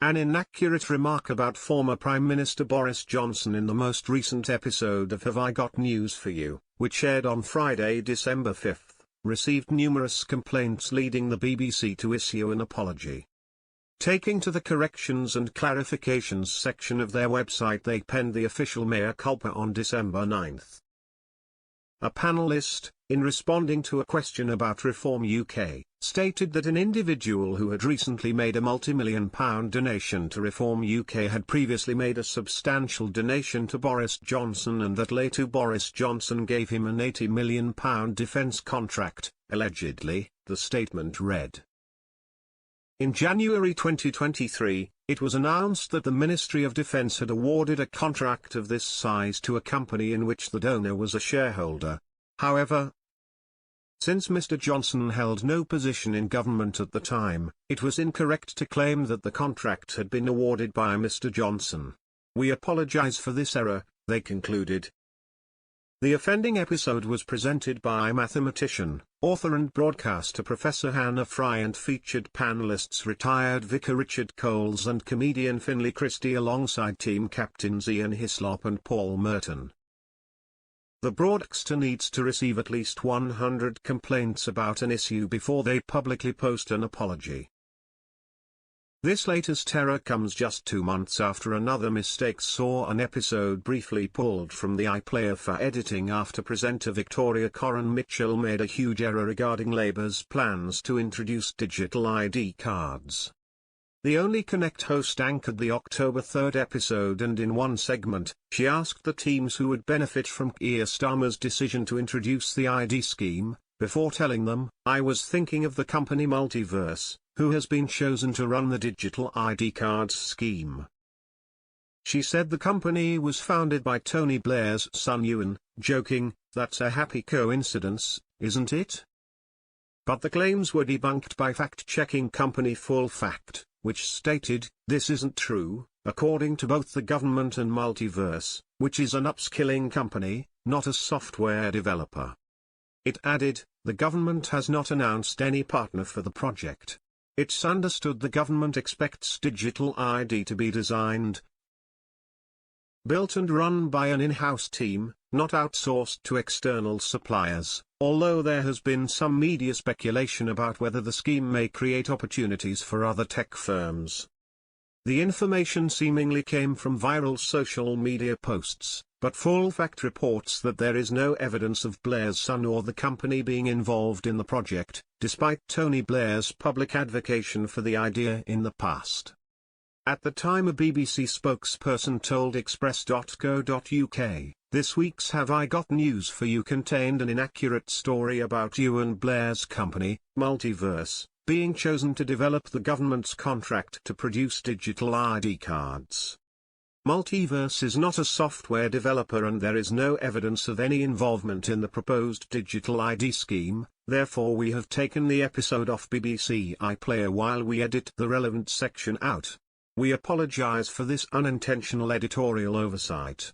An inaccurate remark about former Prime Minister Boris Johnson in the most recent episode of Have I Got News for You, which aired on Friday, December 5, received numerous complaints, leading the BBC to issue an apology. Taking to the corrections and clarifications section of their website, they penned the official mea culpa on December 9. A panelist, in responding to a question about Reform UK, stated that an individual who had recently made a multi-million-pound donation to Reform UK had previously made a substantial donation to Boris Johnson, and that later Boris Johnson gave him an £80 million defence contract, allegedly, the statement read. In January 2023, it was announced that the Ministry of Defence had awarded a contract of this size to a company in which the donor was a shareholder. However, since Mr. Johnson held no position in government at the time, it was incorrect to claim that the contract had been awarded by Mr. Johnson. We apologise for this error, they concluded. The offending episode was presented by mathematician, author and broadcaster Professor Hannah Fry, and featured panellists retired Vicar Richard Coles and comedian Finlay Christie alongside team captains Ian Hislop and Paul Merton. The broadcaster needs to receive at least 100 complaints about an issue before they publicly post an apology. This latest error comes just 2 months after another mistake saw an episode briefly pulled from the iPlayer for editing after presenter Victoria Coren Mitchell made a huge error regarding Labour's plans to introduce digital ID cards. The Only Connect host anchored the October 3 episode, and in one segment, she asked the teams who would benefit from Keir Starmer's decision to introduce the ID scheme, before telling them, "I was thinking of the company Multiverse, who has been chosen to run the digital ID cards scheme." She said the company was founded by Tony Blair's son Ewan, joking, "That's a happy coincidence, isn't it?" But the claims were debunked by fact-checking company Full Fact, which stated, "This isn't true, according to both the government and Multiverse, which is an upskilling company, not a software developer." It added, "The government has not announced any partner for the project. It's understood the government expects digital ID to be designed, built and run by an in-house team, not outsourced to external suppliers," although there has been some media speculation about whether the scheme may create opportunities for other tech firms. The information seemingly came from viral social media posts, but Full Fact reports that there is no evidence of Blair's son or the company being involved in the project, despite Tony Blair's public advocacy for the idea in the past. At the time, a BBC spokesperson told Express.co.uk, "This week's Have I Got News for You contained an inaccurate story about Ewan Blair's company, Multiverse, being chosen to develop the government's contract to produce digital ID cards. Multiverse is not a software developer and there is no evidence of any involvement in the proposed digital ID scheme, therefore we have taken the episode off BBC iPlayer while we edit the relevant section out. We apologise for this unintentional editorial oversight."